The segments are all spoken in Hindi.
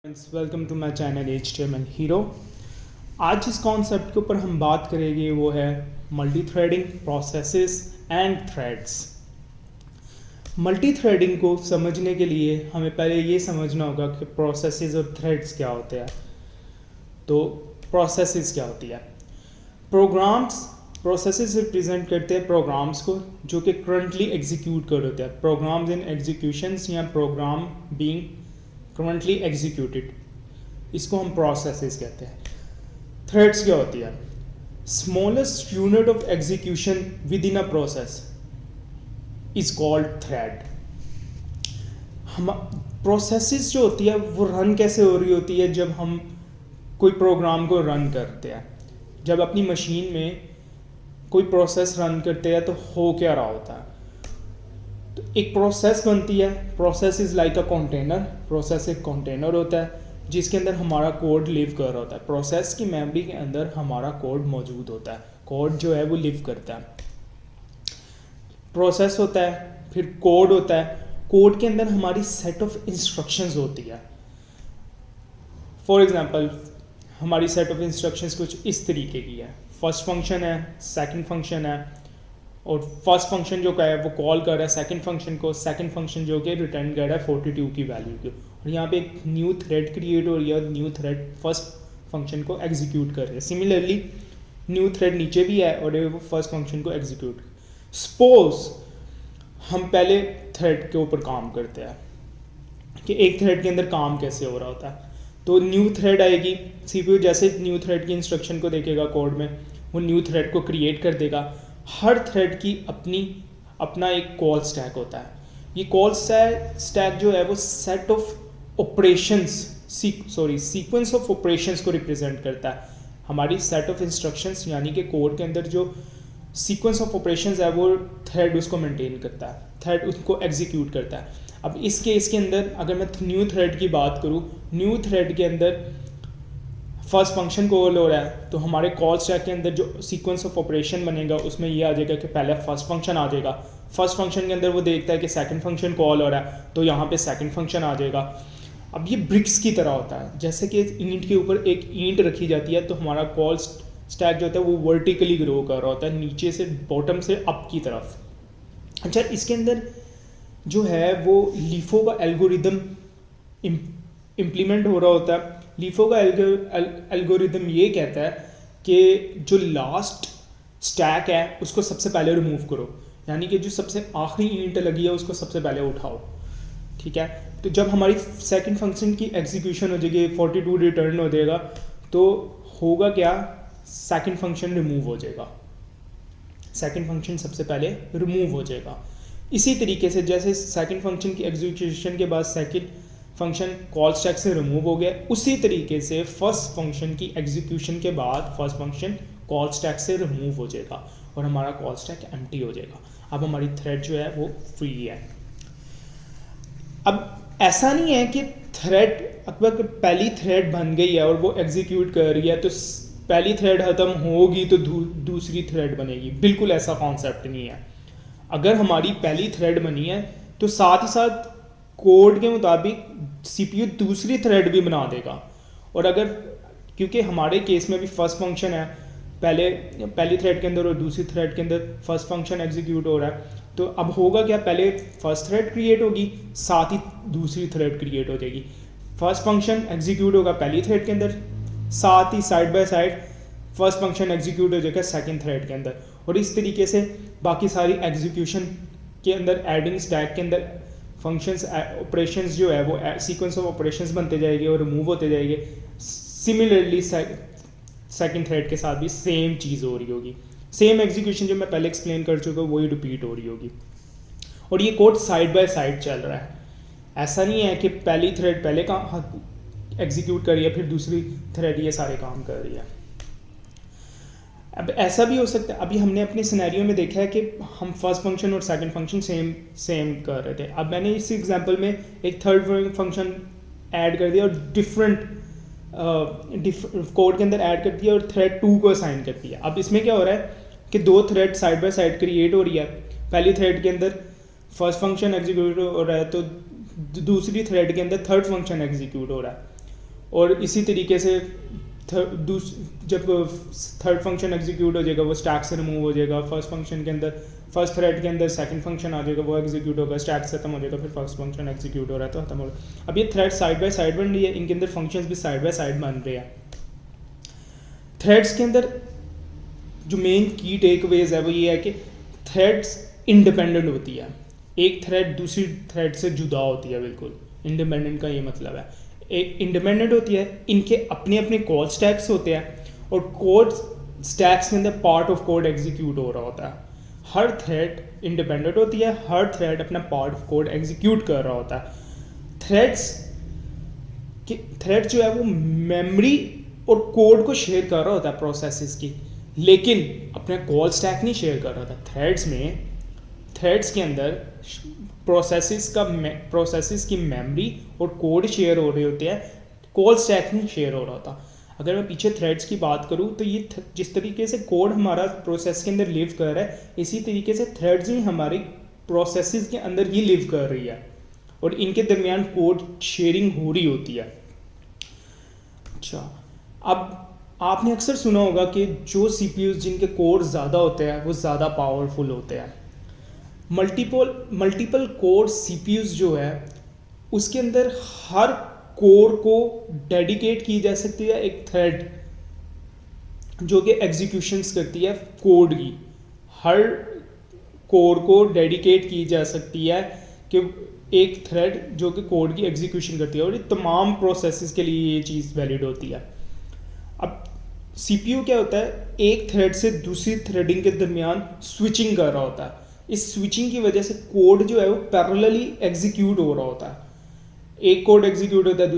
Welcome to my channel HTML hero. आज जिस कॉन्सेप्ट के ऊपर हम बात करेंगे वो है multi threading, processes and threads. Multi threading को समझने के लिए हमें पहले ये समझना होगा कि प्रोसेसेस और थ्रेड्स क्या होते हैं। तो प्रोसेसेस क्या होती है? प्रोग्राम्स, प्रोसेसेस रिप्रेजेंट करते हैं प्रोग्राम्स को जो कि करंटली एग्जीक्यूट कर होते हैं। प्रोग्राम्स इन एग्जीक्यूशंस या प्रोग्राम बीइंग करंटली एग्जीक्यूटेड, इसको हम प्रोसेसेस कहते हैं। थ्रेड्स क्या होती है? Smallest unit of execution with in a process is called thread. हम प्रोसेसेस जो होती है वो रन कैसे हो रही होती है? जब हम कोई प्रोग्राम को रन करते हैं, जब अपनी मशीन में कोई प्रोसेस रन करते हैं तो हो क्या रहा होता है? तो एक प्रोसेस बनती है। Process is like a container. Process एक कंटेनर होता है जिसके अंदर हमारा कोड लिव कर रहा होता है। प्रोसेस की मेमोरी के अंदर हमारा कोड मौजूद होता है। कोड जो है वो लिव करता है। प्रोसेस होता है, फिर कोड होता है। कोड के अंदर हमारी सेट ऑफ इंस्ट्रक्शंस होती है। फॉर एग्जांपल हमारी सेट ऑफ इंस्ट्रक्शंस कुछ इस तरीके की है। फर्स्ट फंक्शन है, सेकंड फंक्शन है, और फर्स्ट फंक्शन जो का है वो कॉल कर रहा है सेकंड फंक्शन को। सेकंड फंक्शन जो कि रिटर्न कर रहा है 42 की वैल्यू को। और यहाँ पे एक न्यू थ्रेड क्रिएट हो रही है और न्यू थ्रेड फर्स्ट फंक्शन को एग्जीक्यूट कर रही है। सिमिलरली न्यू थ्रेड नीचे भी है और वो फर्स्ट फंक्शन को एग्जीक्यूट। सपोज हम पहले थ्रेड के ऊपर काम करते हैं कि एक थ्रेड के अंदर काम कैसे हो रहा होता है। तो न्यू थ्रेड आएगी, CPU जैसे न्यू थ्रेड की इंस्ट्रक्शन को देखेगा कोड में, वो न्यू थ्रेड को क्रिएट कर देगा। हर थ्रेड की अपना एक कॉल स्टैक होता है। ये कॉल स्टैक जो है वो set of operations sequence of operations को रिप्रेजेंट करता है। हमारी सेट ऑफ इंस्ट्रक्शंस यानी कि कोड के अंदर जो सीक्वेंस ऑफ ऑपरेशंस है वो थ्रेड उसको मेंटेन करता है, थ्रेड उसको एग्जीक्यूट करता है। अब इस केस के अंदर अगर मैं न्यू थ्रेड की बात करूँ, न्यू थ्रेड के अंदर फर्स्ट फंक्शन कॉल हो रहा है तो हमारे कॉल स्टैक के अंदर जो सीक्वेंस ऑफ ऑपरेशन बनेगा उसमें ये आ जाएगा कि पहले फर्स्ट फंक्शन आ जाएगा। फर्स्ट फंक्शन के अंदर वो देखता है कि सेकंड फंक्शन कॉल हो रहा है तो यहाँ पे सेकंड फंक्शन आ जाएगा। अब ये ब्रिक्स की तरह होता है, जैसे कि ईंट के ऊपर एक ईंट रखी जाती है तो हमारा कॉल स्टैक जो होता है वो वर्टिकली ग्रो कर रहा होता है, नीचे से बॉटम से अप की तरफ। अच्छा, इसके अंदर जो है वो लीफो का एल्गोरिदम इम्प्लीमेंट हो रहा होता है। लीफो का एल्गोरिदम ये कहता है कि जो लास्ट स्टैक है उसको सबसे पहले रिमूव करो, यानी कि जो सबसे आखिरी ईंट लगी है उसको सबसे पहले उठाओ। ठीक है, तो जब हमारी सेकंड फंक्शन की एग्जीक्यूशन हो जाएगी, 42 रिटर्न हो जाएगा, तो होगा क्या? सेकंड फंक्शन रिमूव हो जाएगा। सेकंड फंक्शन सबसे पहले रिमूव हो जाएगा। इसी तरीके से जैसे सेकंड फंक्शन की एग्जीक्यूशन के बाद सेकंड फंक्शन कॉल स्टैक से रिमूव हो गया, उसी तरीके से फर्स्ट फंक्शन की एग्जीक्यूशन के बाद फर्स्ट फंक्शन कॉल स्टैक से रिमूव हो जाएगा और हमारा कॉल स्टैक एम्प्टी हो जाएगा। अब हमारी थ्रेड जो है वो फ्री है। अब ऐसा नहीं है कि थ्रेड अगर पहली थ्रेड बन गई है और वो एग्जीक्यूट कर रही है तो पहली थ्रेड ख़त्म होगी तो दूसरी थ्रेड बनेगी। बिल्कुल ऐसा कॉन्सेप्ट नहीं है। अगर हमारी पहली थ्रेड बनी है तो साथ ही साथ कोड के मुताबिक CPU दूसरी थ्रेड भी बना देगा। और अगर क्योंकि हमारे केस में भी फर्स्ट फंक्शन है, पहली थ्रेड के अंदर और दूसरी थ्रेड के अंदर फर्स्ट फंक्शन एग्जीक्यूट हो रहा है, तो अब होगा क्या? पहले फर्स्ट थ्रेड क्रिएट होगी, साथ ही दूसरी थ्रेड क्रिएट हो जाएगी। फर्स्ट फंक्शन एग्जीक्यूट होगा पहली थ्रेड के अंदर, साथ ही side by side first function execute हो जाएगा सेकेंड थ्रेड के अंदर। और इस तरीके से बाकी सारी एग्जीक्यूशन के अंदर एडिंग स्टैक के अंदर फंक्शंस ऑपरेशंस जो है वो सीक्वेंस ऑफ ऑपरेशंस बनते जाएंगे और रिमूव होते जाएंगे। सिमिलरली सेकंड थ्रेड के साथ भी सेम चीज़ हो रही होगी। सेम एग्जीक्यूशन जो मैं पहले एक्सप्लेन कर चुका हूँ वही रिपीट हो रही होगी। और ये कोड साइड बाय साइड चल रहा है। ऐसा नहीं है कि पहली थ्रेड पहले काम एग्जीक्यूट कर रही है फिर दूसरी थ्रेड ये सारे काम कर रही है। अब ऐसा भी हो सकता है, अभी हमने अपने सिनेरियो में देखा है कि हम फर्स्ट फंक्शन और सेकंड फंक्शन सेम कर रहे थे। अब मैंने इस एग्जांपल में एक थर्ड फंक्शन ऐड कर दिया और डिफरेंट कोड के अंदर ऐड कर दिया और थ्रेड 2 को असाइन कर दिया। अब इसमें क्या हो रहा है कि दो thread side by side create हो रही है। पहली थ्रेड के अंदर फर्स्ट फंक्शन एग्जीक्यूट हो रहा है तो दूसरी थ्रेड के अंदर थर्ड फंक्शन एग्जीक्यूट हो रहा है। और इसी तरीके से जब थर्ड फंक्शन एग्जीक्यूट हो जाएगा वो स्टैक से रिमूव हो जाएगा, फर्स्ट थ्रेड के अंदर सेकंड फंक्शन आ जाएगा, वो एग्जीक्यूट होगा, स्टैक से खत्म हो जाएगा, फिर फर्स्ट फंक्शन एग्जीक्यूट हो रहा है तो खत्म हो रहा है। अब ये थ्रेड साइड बाय साइड बन रही है, इनके अंदर फंक्शंस भी साइड बाय साइड बन रहे हैं। थ्रेड्स के अंदर जो मेन की टेकअवेज है वो ये है कि थ्रेड्स इंडिपेंडेंट होती है, एक थ्रेड दूसरी थ्रेड से जुदा होती है, बिल्कुल इंडिपेंडेंट का ये मतलब है। एक इंडिपेंडेंट होती है, इनके अपने अपने कोड स्टैक्स होते हैं और कोड स्टैक्स के अंदर पार्ट ऑफ कोड एग्जीक्यूट हो रहा होता है। हर थ्रेड इंडिपेंडेंट होती है, हर थ्रेड अपना पार्ट ऑफ कोड एग्जीक्यूट कर रहा होता है। थ्रेड जो है वो मेमोरी और कोड को शेयर कर रहा होता है प्रोसेसेस की, लेकिन अपना कॉल स्टैक नहीं शेयर कर रहा था। थ्रेड्स के अंदर प्रोसेसेस की मेमोरी और कोड शेयर हो रहे होते हैं, कॉल स्टैक नहीं शेयर हो रहा था। अगर मैं पीछे थ्रेड्स की बात करूं तो ये जिस तरीके से कोड हमारा प्रोसेस के अंदर लिव कर रहा है, इसी तरीके से थ्रेड्स भी हमारी प्रोसेसेस के अंदर ही लिव कर रही है और इनके दरमियान कोड शेयरिंग हो रही होती है। अच्छा, अब आपने अक्सर सुना होगा कि जो सीपीयूज जिनके कोर ज़्यादा होते हैं वो ज़्यादा पावरफुल होते हैं। मल्टीपल कोर सीपीयूज जो है उसके अंदर हर कोर को डेडिकेट की जा सकती है एक थ्रेड जो कि एग्जीक्यूशंस करती है कोड की। हर कोर को डेडिकेट की जा सकती है कि एक थ्रेड जो कि कोड की एग्जीक्यूशन करती है, और ये तमाम प्रोसेसेस के लिए ये चीज़ वैलिड होती है। अब सीपीयू क्या होता है, एक थ्रेड से दूसरी थ्रेडिंग के दरमियान स्विचिंग कर रहा होता है। इस स्विचिंग की वजह से कोड जो है वो पैरेलली एग्जीक्यूट हो रहा होता है। एक कोड एग्जीक्यूट होता है,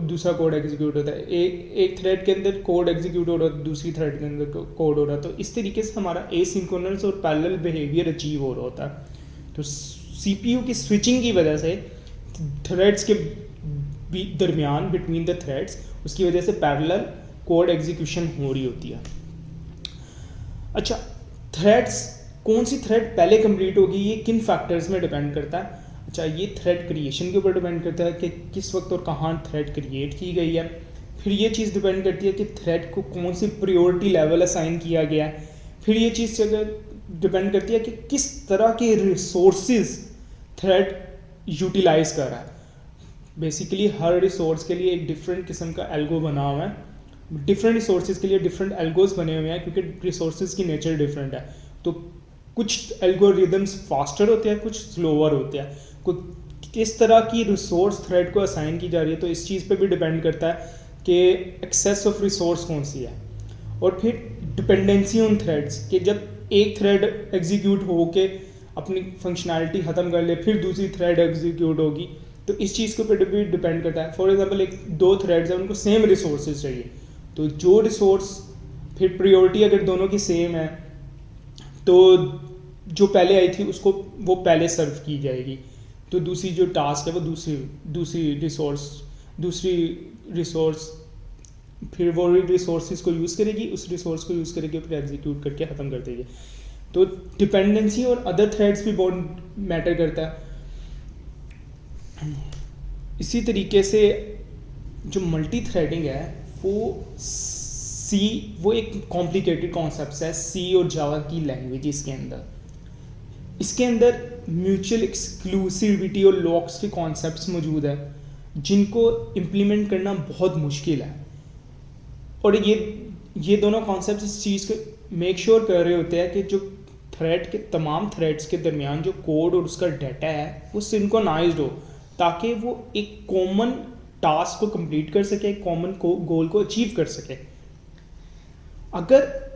दूसरा कोड एग्जीक्यूट होता है, एक थ्रेड के अंदर कोड एग्जीक्यूट हो रहा है, दूसरी थ्रेड के अंदर कोड हो रहा है। तो इस तरीके से हमारा एसिंक्रोनस और पैरेलल बिहेवियर अचीव हो रहा होता है। तो सीपीयू की स्विचिंग की वजह से थ्रेड्स के दरमियान बिटवीन द थ्रेड्स उसकी वजह से पैरेलल कोड एग्जीक्यूशन हो रही होती है। अच्छा, थ्रेड्स, कौन सी थ्रेड पहले कंप्लीट होगी ये किन फैक्टर्स में डिपेंड करता है। अच्छा, ये थ्रेड क्रिएशन के ऊपर डिपेंड करता है कि किस वक्त और कहाँ थ्रेड क्रिएट की गई है। फिर ये चीज़ डिपेंड करती है कि थ्रेड को कौन सी प्रायोरिटी लेवल असाइन किया गया है। फिर ये चीज़ डिपेंड करती है कि किस तरह के रिसोर्सेज थ्रेड यूटिलाइज कर रहा है। बेसिकली हर रिसोर्स के लिए एक डिफरेंट किस्म का एल्गो बना हुआ है, डिफरेंट रिसोर्सेज के लिए डिफरेंट एल्गोज बने हुए हैं, क्योंकि रिसोर्सेज की नेचर डिफरेंट है। तो कुछ एल्गोरिदम्स फास्टर होते हैं, कुछ स्लोअर होते हैं। किस तरह की रिसोर्स थ्रेड को असाइन की जा रही है, तो इस चीज़ पे भी डिपेंड करता है कि एक्सेस ऑफ रिसोर्स कौन सी है। और फिर डिपेंडेंसी ऑन थ्रेड्स, कि जब एक थ्रेड एग्जीक्यूट हो के अपनी फंक्शनैलिटी ख़त्म कर ले फिर दूसरी थ्रेड एग्जीक्यूट होगी, तो इस चीज़ के ऊपर भी डिपेंड करता है। फॉर एग्जांपल, दो थ्रेड्स हैं, उनको सेम रिसोर्सेज चाहिए, तो जो रिसोर्स फिर प्रायोरिटी अगर दोनों की सेम है तो जो पहले आई थी उसको वो पहले सर्व की जाएगी, तो दूसरी जो टास्क है वो दूसरी रिसोर्स फिर वो रिसोर्सेज को यूज़ करेगी, उस रिसोर्स को यूज़ करके फिर एग्जीक्यूट करके ख़त्म कर देगी। तो डिपेंडेंसी और अदर थ्रेड्स भी बहुत मैटर करता है। इसी तरीके से जो मल्टी थ्रेडिंग है वो एक कॉम्प्लिकेटेड कॉन्सेप्ट है सी और जावा की लैंग्वेजेस के अंदर। इसके अंदर म्यूचुअल एक्सक्लूसिविटी और लॉक्स के कॉन्सेप्ट्स मौजूद है जिनको इम्प्लीमेंट करना बहुत मुश्किल है, और ये दोनों कॉन्सेप्ट्स इस चीज़ को मेक श्योर कर रहे होते हैं कि जो थ्रेड के तमाम थ्रेड्स के दरमियान जो कोड और उसका डाटा है वो सिंक्रोनाइज्ड हो, ताकि वो एक कॉमन टास्क को कंप्लीट कर सके, एक कॉमन गोल को अचीव कर सके। अगर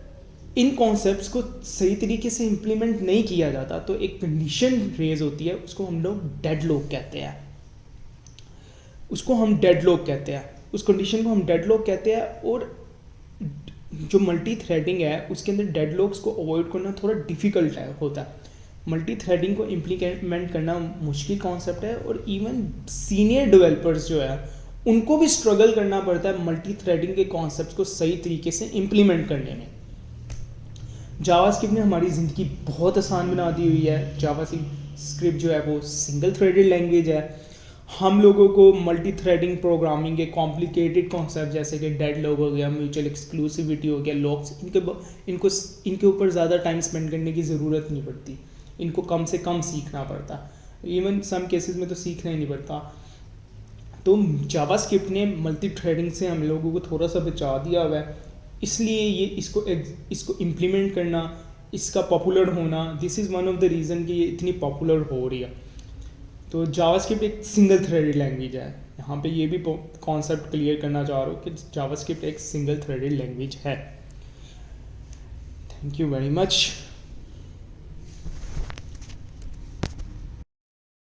इन कॉन्सेप्ट्स को सही तरीके से इम्प्लीमेंट नहीं किया जाता तो एक कंडीशन रेज होती है, उसको हम लोग डेडलॉक कहते हैं। उस कंडीशन को हम डेडलॉक कहते हैं। और जो मल्टी थ्रेडिंग है उसके अंदर डेडलॉक्स को अवॉइड करना थोड़ा डिफ़िकल्ट होता है। मल्टी थ्रेडिंग को इम्प्लीमेंट करना मुश्किल कॉन्सेप्ट है, और इवन सीनियर डेवलपर्स जो है उनको भी स्ट्रगल करना पड़ता है मल्टी थ्रेडिंग के कॉन्सेप्ट्स को सही तरीके से इम्प्लीमेंट करने में। जावास्क्रिप्ट ने हमारी ज़िंदगी बहुत आसान बना दी हुई है। जावास्क्रिप्ट जो है वो सिंगल थ्रेडेड लैंग्वेज है। हम लोगों को मल्टी थ्रेडिंग प्रोग्रामिंग के कॉम्प्लिकेटेड कॉन्सेप्ट जैसे कि डेड लॉग हो गया, म्यूचुअल एक्सक्लूसिविटी हो गया, लॉक्स, इनको इनके ऊपर ज़्यादा टाइम स्पेंड करने की ज़रूरत नहीं पड़ती, इनको कम से कम सीखना पड़ता, इवन सम केसेस में तो सीखना ही नहीं पड़ता। तो जावास्क्रिप्ट ने मल्टी थ्रेडिंग से हम लोगों को थोड़ा सा बचा दिया हुआ है, इसलिए ये इसको इम्प्लीमेंट करना, इसका पॉपुलर होना, this is one of the reason कि ये इतनी पॉपुलर हो रही है। तो जावास्क्रिप्ट एक सिंगल थ्रेडेड लैंग्वेज है, यहाँ पे ये भी कॉन्सेप्ट क्लियर करना चाह रहा हूँ कि जावास्क्रिप्ट एक सिंगल थ्रेडेड लैंग्वेज है। Thank you very much.